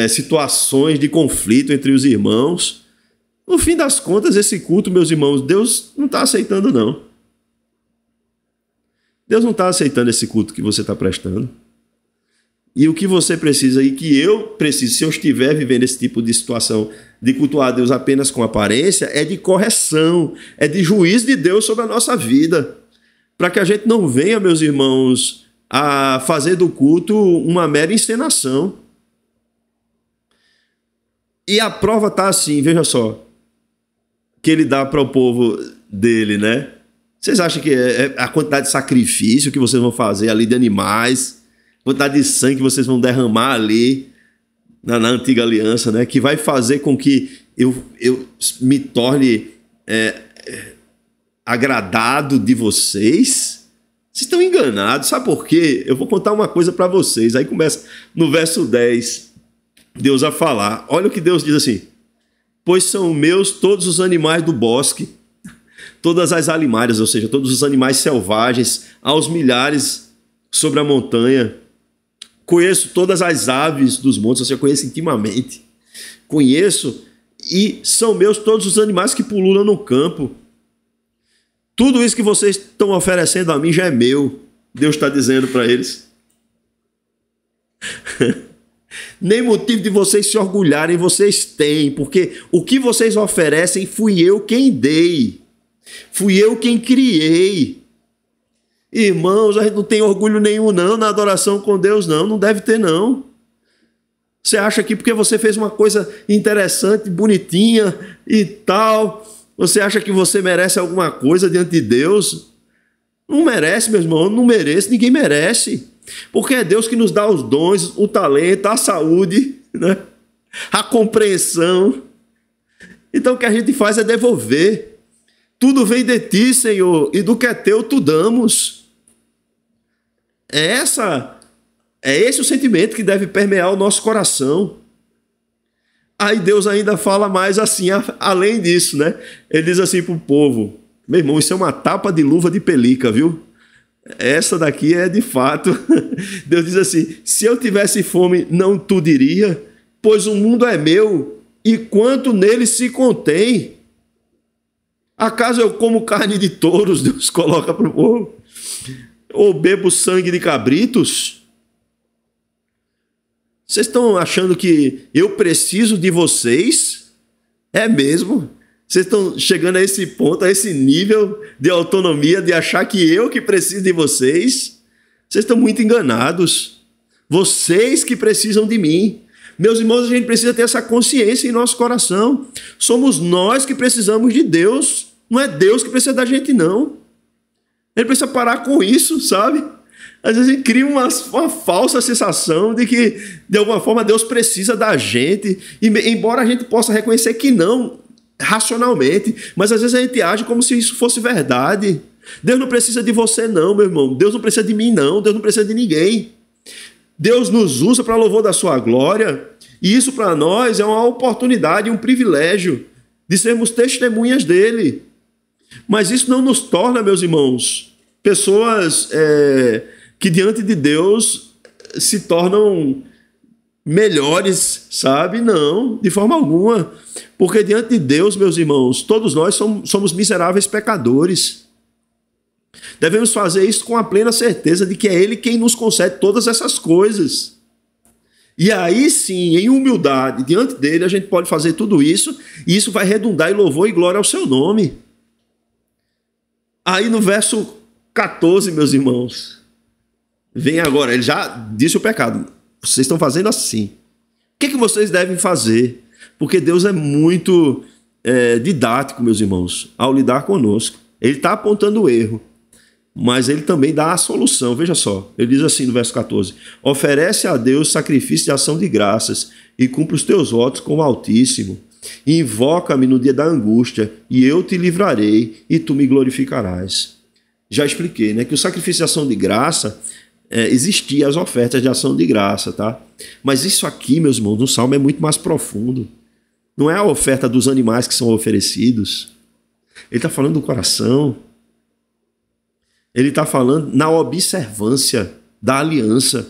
situações de conflito entre os irmãos, no fim das contas, esse culto, meus irmãos, Deus não está aceitando, não. Deus não está aceitando esse culto que você está prestando. E o que você precisa e que eu preciso, se eu estiver vivendo esse tipo de situação de cultuar a Deus apenas com aparência, é de correção, é de juízo de Deus sobre a nossa vida, para que a gente não venha, meus irmãos, a fazer do culto uma mera encenação. E a prova está assim, veja só, que ele dá para o povo dele, né? Vocês acham que é a quantidade de sacrifício que vocês vão fazer ali de animais, quantidade de sangue que vocês vão derramar ali na antiga aliança, né? Que vai fazer com que eu me torne agradado de vocês? Vocês estão enganados, sabe por quê? Eu vou contar uma coisa para vocês. Aí começa no verso 10, Deus a falar. Olha o que Deus diz assim: pois são meus todos os animais do bosque, todas as alimárias, ou seja, todos os animais selvagens, aos milhares sobre a montanha. Conheço todas as aves dos montes, ou seja, conheço intimamente. Conheço e são meus todos os animais que pululam no campo. Tudo isso que vocês estão oferecendo a mim já é meu. Deus está dizendo para eles. Nem motivo de vocês se orgulharem vocês têm, porque o que vocês oferecem fui eu quem dei. Fui eu quem criei. Irmãos, a gente não tem orgulho nenhum não na adoração com Deus, não deve ter não. Você acha que porque você fez uma coisa interessante, bonitinha e tal, você acha que você merece alguma coisa diante de Deus? Não merece, meu irmão, não merece, ninguém merece. Porque é Deus que nos dá os dons, o talento, a saúde, né? A compreensão. Então o que a gente faz é devolver. Tudo vem de ti, Senhor, e do que é teu tu damos. É esse o sentimento que deve permear o nosso coração. Aí Deus ainda fala mais assim, além disso, né? Ele diz assim para o povo: meu irmão, isso é uma tapa de luva de pelica, viu? Essa daqui é de fato. Deus diz assim: se eu tivesse fome, não tu diria, pois o mundo é meu e quanto nele se contém. Acaso eu como carne de touros? Deus coloca para o povo. Ou bebo sangue de cabritos? Vocês estão achando que eu preciso de vocês? É mesmo? Vocês estão chegando a esse ponto, a esse nível de autonomia, de achar que eu que preciso de vocês? Vocês estão muito enganados. Vocês que precisam de mim. Meus irmãos, a gente precisa ter essa consciência em nosso coração. Somos nós que precisamos de Deus. Não é Deus que precisa da gente, não. Ele precisa parar com isso, sabe? Às vezes a gente cria uma falsa sensação de que, de alguma forma, Deus precisa da gente. E, embora a gente possa reconhecer que não, racionalmente, mas às vezes a gente age como se isso fosse verdade. Deus não precisa de você, não, meu irmão. Deus não precisa de mim, não. Deus não precisa de ninguém. Deus nos usa para louvor da sua glória. E isso para nós é uma oportunidade, um privilégio de sermos testemunhas dele. Mas isso não nos torna, meus irmãos, pessoas que diante de Deus se tornam melhores, sabe? Não, de forma alguma. Porque diante de Deus, meus irmãos, todos nós somos miseráveis pecadores. Devemos fazer isso com a plena certeza de que é Ele quem nos concede todas essas coisas. E aí sim, em humildade, diante dele, a gente pode fazer tudo isso, e isso vai redundar em louvor e glória ao seu nome. Aí no verso 14, meus irmãos, vem agora, ele já disse o pecado. Vocês estão fazendo assim. O que vocês devem fazer? Porque Deus é muito didático, meus irmãos, ao lidar conosco. Ele está apontando o erro, mas ele também dá a solução. Veja só, ele diz assim no verso 14: oferece a Deus sacrifício de ação de graças e cumpre os teus votos com o Altíssimo. Invoca-me no dia da angústia e eu te livrarei e tu me glorificarás. Já expliquei, né, que o sacrifício de ação de graça existia as ofertas de ação de graça, tá? Mas isso aqui, meus irmãos, no Salmo é muito mais profundo. Não é a oferta dos animais que são oferecidos. Ele está falando do coração. Ele está falando na observância da aliança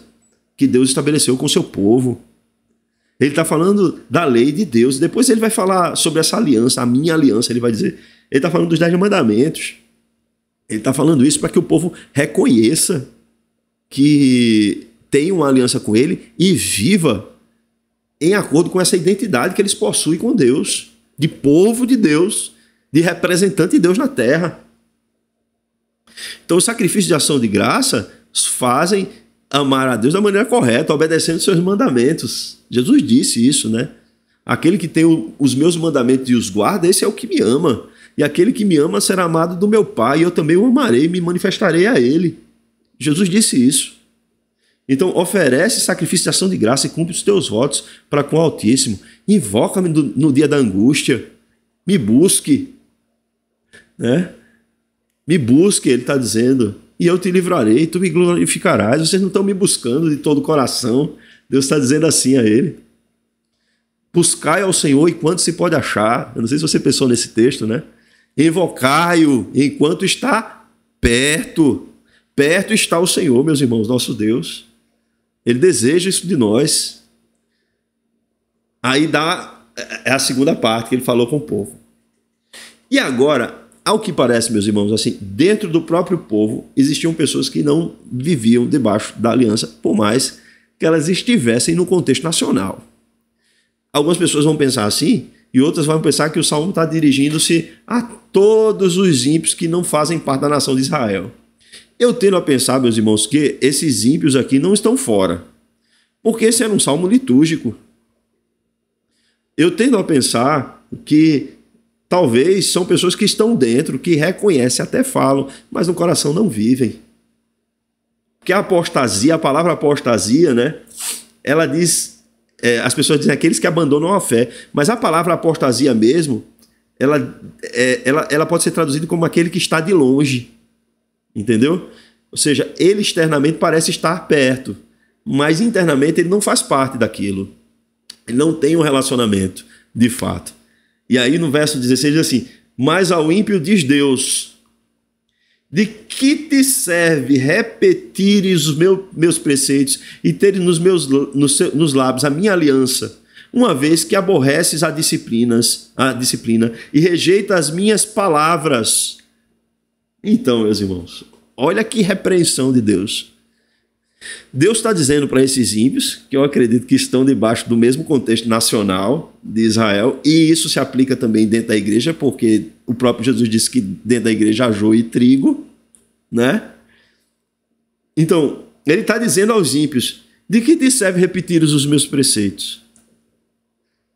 que Deus estabeleceu com o seu povo. Ele está falando da lei de Deus. Depois ele vai falar sobre essa aliança, a minha aliança, ele vai dizer. Ele está falando dos 10 mandamentos. Ele está falando isso para que o povo reconheça que tem uma aliança com ele e viva em acordo com essa identidade que eles possuem com Deus, de povo de Deus, de representante de Deus na terra. Então, o sacrifício de ação de graça fazem amar a Deus da maneira correta, obedecendo os seus mandamentos. Jesus disse isso, né? Aquele que tem os meus mandamentos e os guarda, esse é o que me ama. E aquele que me ama será amado do meu Pai, e eu também o amarei e me manifestarei a ele. Jesus disse isso. Então, oferece sacrifício de ação de graça e cumpre os teus votos para com o Altíssimo. Invoca-me no dia da angústia. Me busque. Né? Me busque, ele está dizendo. e eu te livrarei, tu me glorificarás. Vocês não estão me buscando de todo o coração. Deus está dizendo assim a ele. Buscai ao Senhor enquanto se pode achar. Eu não sei se você pensou nesse texto, né? Invocai-o enquanto está perto. Perto está o Senhor, meus irmãos, nosso Deus. Ele deseja isso de nós. Aí é a segunda parte que ele falou com o povo. E agora, ao que parece, meus irmãos, assim, dentro do próprio povo existiam pessoas que não viviam debaixo da aliança, por mais que elas estivessem no contexto nacional. Algumas pessoas vão pensar assim, e outras vão pensar que o Salmo está dirigindo-se a todos os ímpios que não fazem parte da nação de Israel. Eu tendo a pensar, meus irmãos, que esses ímpios aqui não estão fora, porque esse era um salmo litúrgico. Eu tendo a pensar que talvez são pessoas que estão dentro, que reconhecem, até falam, mas no coração não vivem. Porque a apostasia, a palavra apostasia, né? Ela diz, as pessoas dizem aqueles que abandonam a fé, mas a palavra apostasia mesmo, ela pode ser traduzida como aquele que está de longe. Entendeu? Ou seja, ele externamente parece estar perto, mas internamente ele não faz parte daquilo. Ele não tem um relacionamento, de fato. E aí no verso 16 diz assim: mas ao ímpio diz Deus, de que te serve repetires os meus preceitos e teres nos lábios a minha aliança, uma vez que aborreces a disciplina e rejeita as minhas palavras? Então, meus irmãos, olha que repreensão de Deus. Deus está dizendo para esses ímpios, que eu acredito que estão debaixo do mesmo contexto nacional de Israel, e isso se aplica também dentro da igreja, porque o próprio Jesus disse que dentro da igreja há joio e trigo, né? Então, ele está dizendo aos ímpios: de que te serve repetir os meus preceitos?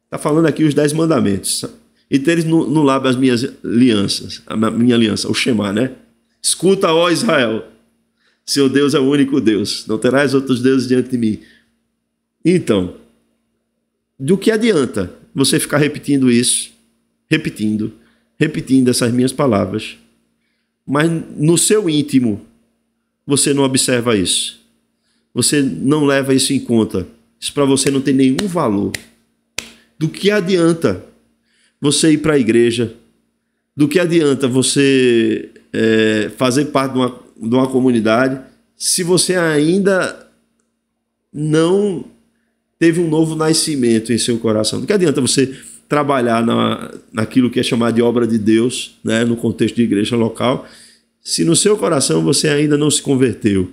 Está falando aqui os 10 mandamentos. E teres no lábio as minhas alianças, a minha aliança, o Shema, né? Escuta, ó Israel, seu Deus é o único Deus, não terás outros deuses diante de mim. Então, do que adianta você ficar repetindo isso, repetindo essas minhas palavras, mas no seu íntimo você não observa isso, você não leva isso em conta, isso para você não tem nenhum valor. Do que adianta você ir para a igreja? Do que adianta você fazer parte de uma comunidade se você ainda não teve um novo nascimento em seu coração? Do que adianta você trabalhar naquilo que é chamado de obra de Deus, né, no contexto de igreja local, se no seu coração você ainda não se converteu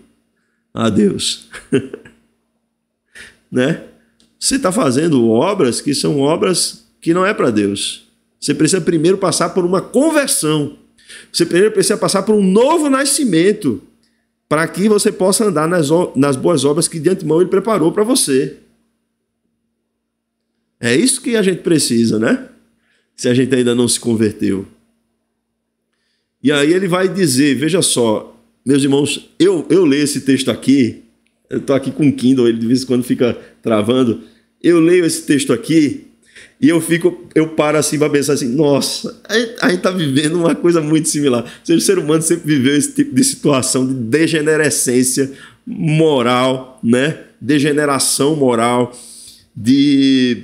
a Deus? Né? Você está fazendo obras que são obras que não é para Deus. Você precisa primeiro passar por uma conversão. Você primeiro precisa passar por um novo nascimento, para que você possa andar nas boas obras que de antemão ele preparou para você. É isso que a gente precisa, né? Se a gente ainda não se converteu. E aí ele vai dizer, veja só, meus irmãos, eu leio esse texto aqui, eu estou aqui com o Kindle, ele de vez em quando fica travando, eu leio esse texto aqui e eu paro assim para pensar assim, nossa, a gente está vivendo uma coisa muito similar. Ou seja, o ser humano sempre viveu esse tipo de situação de degenerescência moral, né? Degeneração moral, de,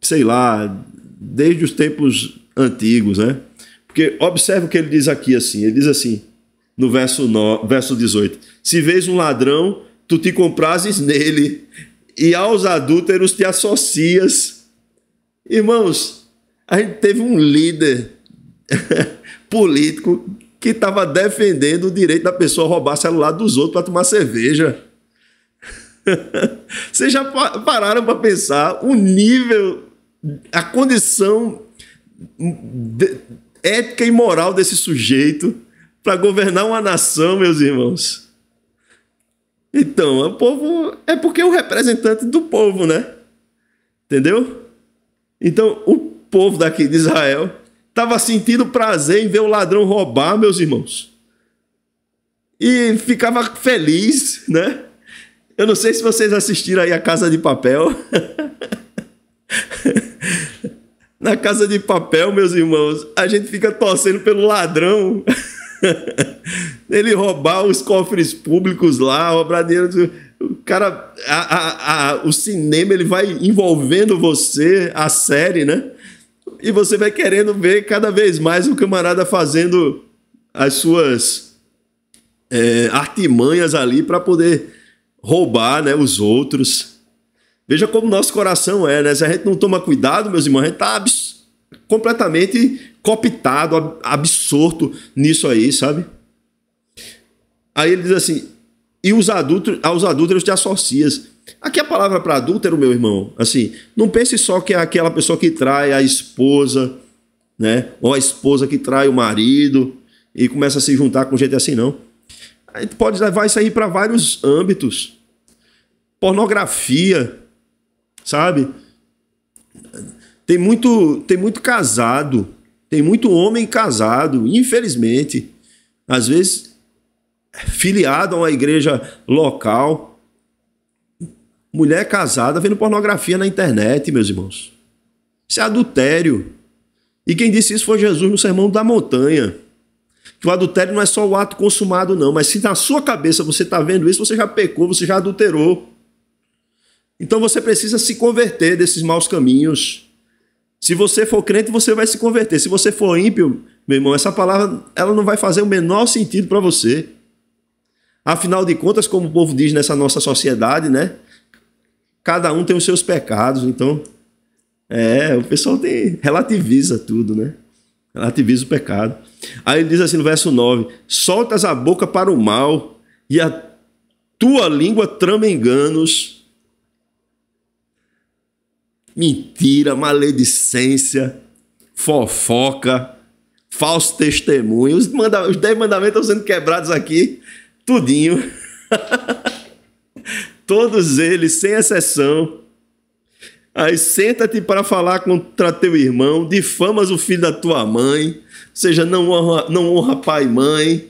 sei lá, desde os tempos antigos, né? Porque observe o que ele diz aqui assim, ele diz assim, no verso 18, se vês um ladrão, tu te comprases nele, e aos adúlteros te associas. Irmãos, a gente teve um líder político que estava defendendo o direito da pessoa roubar celular dos outros para tomar cerveja. Vocês já pararam para pensar o nível, a condição ética e moral desse sujeito para governar uma nação, meus irmãos? Então, o povo é porque é o representante do povo, né? Entendeu? Então, o povo daqui de Israel estava sentindo prazer em ver o ladrão roubar, meus irmãos. E ficava feliz, né? Eu não sei se vocês assistiram aí a Casa de Papel. Na Casa de Papel, meus irmãos, a gente fica torcendo pelo ladrão. Ele roubar os cofres públicos lá, roubar dinheiro. O cara, o cinema, ele vai envolvendo você, a série, né? E você vai querendo ver cada vez mais o camarada fazendo as suas artimanhas ali para poder roubar, né, os outros. Veja como nosso coração é, né? Se a gente não toma cuidado, meus irmãos, a gente está completamente cooptado, absorto nisso aí, sabe? Aí ele diz assim, e aos adúlteros te associas. Aqui a palavra para adúltero, meu irmão, assim, não pense só que é aquela pessoa que trai a esposa, né? Ou a esposa que trai o marido e começa a se juntar com gente assim, não. A gente pode levar isso aí para vários âmbitos. Pornografia, sabe? Tem muito casado, tem muito homem casado, infelizmente, às vezes filiado a uma igreja local, mulher casada vendo pornografia na internet, meus irmãos. Isso é adultério. E quem disse isso foi Jesus no Sermão da Montanha. Que o adultério não é só o ato consumado, não, mas se na sua cabeça você está vendo isso, você já pecou, você já adulterou. Então você precisa se converter desses maus caminhos. Se você for crente, você vai se converter. Se você for ímpio, meu irmão, essa palavra ela não vai fazer o menor sentido para você. Afinal de contas, como o povo diz nessa nossa sociedade, né? Cada um tem os seus pecados, então o pessoal relativiza tudo, né? Relativiza o pecado. Aí ele diz assim no verso 9: soltas a boca para o mal e a tua língua trama enganos. Mentira, maledicência, fofoca, falso testemunho. Os 10 mandamentos estão sendo quebrados aqui, tudinho. Todos eles, sem exceção. Aí senta-te para falar contra teu irmão, difamas o filho da tua mãe, ou seja, não honra pai e mãe,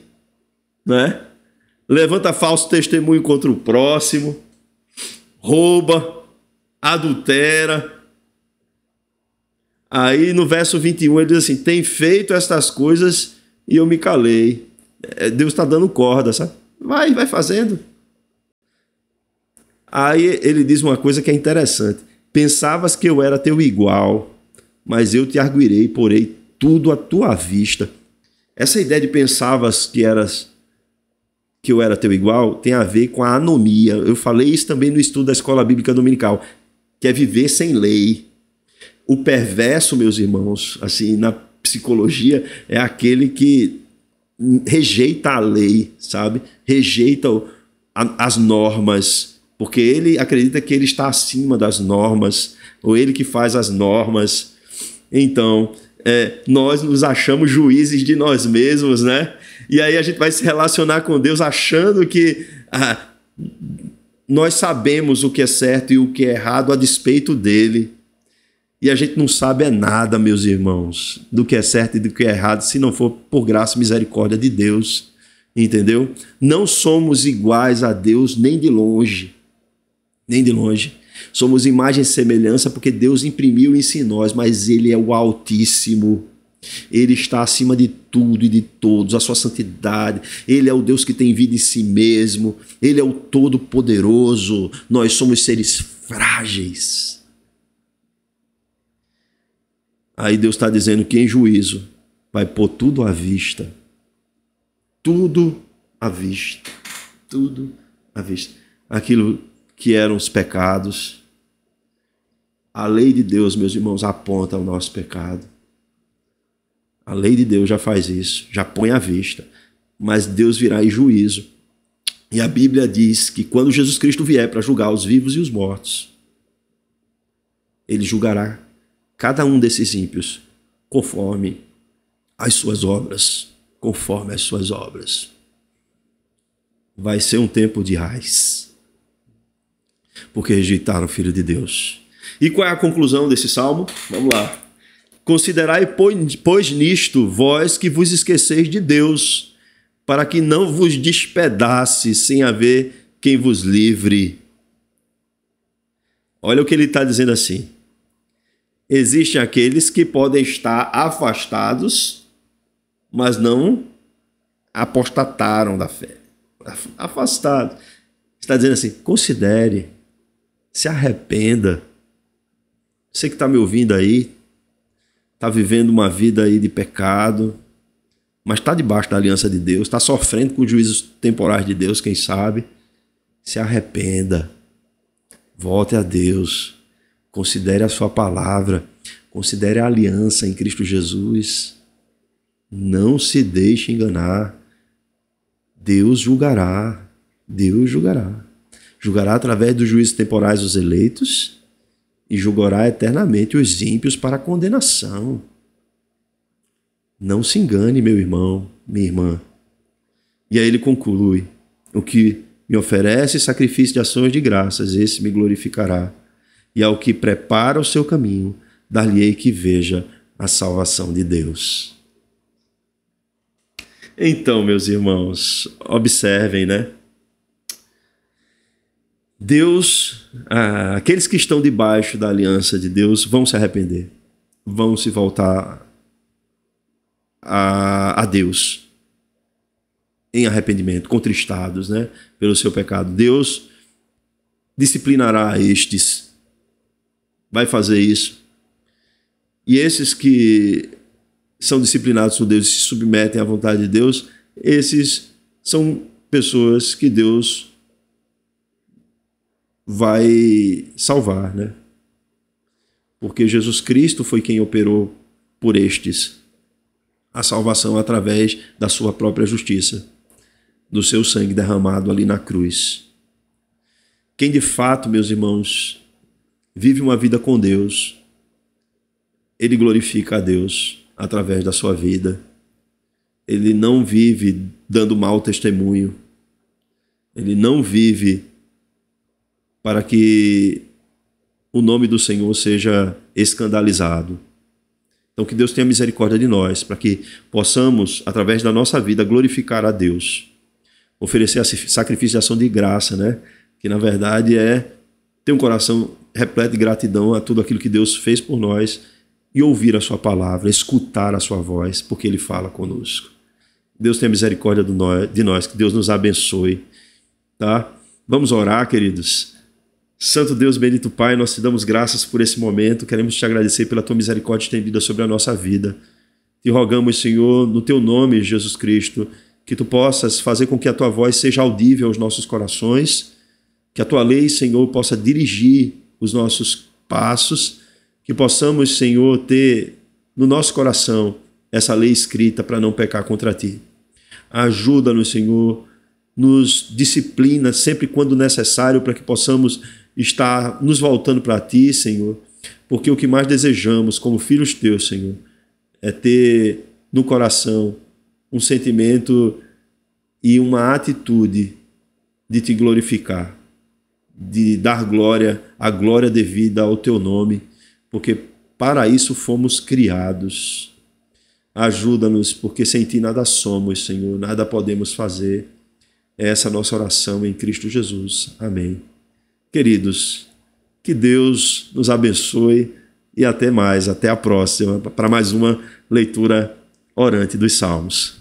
né? Levanta falso testemunho contra o próximo, rouba, adultera. Aí no verso 21 ele diz assim: tem feito estas coisas e eu me calei. Deus está dando corda, sabe? Vai fazendo. Aí ele diz uma coisa que é interessante: pensavas que eu era teu igual, mas eu te arguirei, porei tudo à tua vista. Essa ideia de pensavas que eu era teu igual tem a ver com a anomia. Eu falei isso também no estudo da Escola Bíblica Dominical, que é viver sem lei. O perverso, meus irmãos, assim, na psicologia, é aquele que rejeita a lei, sabe? Rejeita as normas, porque ele acredita que ele está acima das normas, ou ele que faz as normas. Então, nós nos achamos juízes de nós mesmos, né? E aí a gente vai se relacionar com Deus achando que nós sabemos o que é certo e o que é errado a despeito dele. E a gente não sabe nada, meus irmãos, do que é certo e do que é errado, se não for por graça e misericórdia de Deus, entendeu? Não somos iguais a Deus nem de longe, nem de longe. Somos imagem e semelhança porque Deus imprimiu isso em nós, mas Ele é o Altíssimo. Ele está acima de tudo e de todos, a sua santidade. Ele é o Deus que tem vida em si mesmo. Ele é o Todo-Poderoso. Nós somos seres frágeis. Aí Deus está dizendo que em juízo vai pôr tudo à vista. Tudo à vista. Tudo à vista. Aquilo que eram os pecados. A lei de Deus, meus irmãos, aponta o nosso pecado. A lei de Deus já faz isso, já põe à vista. Mas Deus virá em juízo. E a Bíblia diz que quando Jesus Cristo vier para julgar os vivos e os mortos, Ele julgará cada um desses ímpios conforme as suas obras. Conforme as suas obras. Vai ser um tempo de raiz. Porque rejeitaram o Filho de Deus. E qual é a conclusão desse salmo? Vamos lá. Considerai, pois nisto, vós que vos esqueceis de Deus, para que não vos despedace sem haver quem vos livre. Olha o que ele está dizendo assim. Existem aqueles que podem estar afastados, mas não apostataram da fé, afastados. Está dizendo assim, considere, se arrependa. Você que está me ouvindo aí, está vivendo uma vida aí de pecado, mas está debaixo da aliança de Deus, está sofrendo com os juízos temporais de Deus, quem sabe, se arrependa, volte a Deus, considere a sua palavra, considere a aliança em Cristo Jesus, não se deixe enganar, Deus julgará, Deus julgará. Julgará através dos juízos temporais os eleitos e julgará eternamente os ímpios para a condenação. Não se engane, meu irmão, minha irmã. E aí ele conclui, o que me oferece sacrifício de ações de graças, esse me glorificará. E ao que prepara o seu caminho, dar-lhe-ei que veja a salvação de Deus. Então, meus irmãos, observem, né? Deus, aqueles que estão debaixo da aliança de Deus vão se arrepender, vão se voltar a Deus em arrependimento, contristados, né, pelo seu pecado. Deus disciplinará estes, vai fazer isso. E esses que são disciplinados por Deus e se submetem à vontade de Deus, esses são pessoas que Deus vai salvar, né? Porque Jesus Cristo foi quem operou por estes a salvação através da sua própria justiça, do seu sangue derramado ali na cruz. Quem de fato, meus irmãos, vive uma vida com Deus, ele glorifica a Deus através da sua vida. Ele não vive dando mau testemunho. Ele não vive para que o nome do Senhor seja escandalizado. Então, que Deus tenha misericórdia de nós, para que possamos, através da nossa vida, glorificar a Deus. Oferecer sacrifício de ação de graça, né? Que, na verdade, é ter um coração repleto de gratidão a tudo aquilo que Deus fez por nós e ouvir a sua palavra, escutar a sua voz, porque Ele fala conosco. Deus tenha misericórdia de nós, que Deus nos abençoe. Tá? Vamos orar, queridos. Santo Deus, bendito Pai, nós te damos graças por esse momento, queremos te agradecer pela tua misericórdia estendida sobre a nossa vida. Te rogamos, Senhor, no teu nome, Jesus Cristo, que tu possas fazer com que a tua voz seja audível aos nossos corações, que a tua lei, Senhor, possa dirigir os nossos passos, que possamos, Senhor, ter no nosso coração essa lei escrita para não pecar contra ti. Ajuda-nos, Senhor, nos disciplina sempre quando necessário para que possamos estar nos voltando para ti, Senhor, porque o que mais desejamos como filhos teus, Senhor, é ter no coração um sentimento e uma atitude de te glorificar, de dar glória, a glória devida ao teu nome, porque para isso fomos criados. Ajuda-nos, porque sem ti nada somos, Senhor, nada podemos fazer. Essa é a nossa oração em Cristo Jesus. Amém. Queridos, que Deus nos abençoe e até mais, até a próxima, para mais uma leitura orante dos Salmos.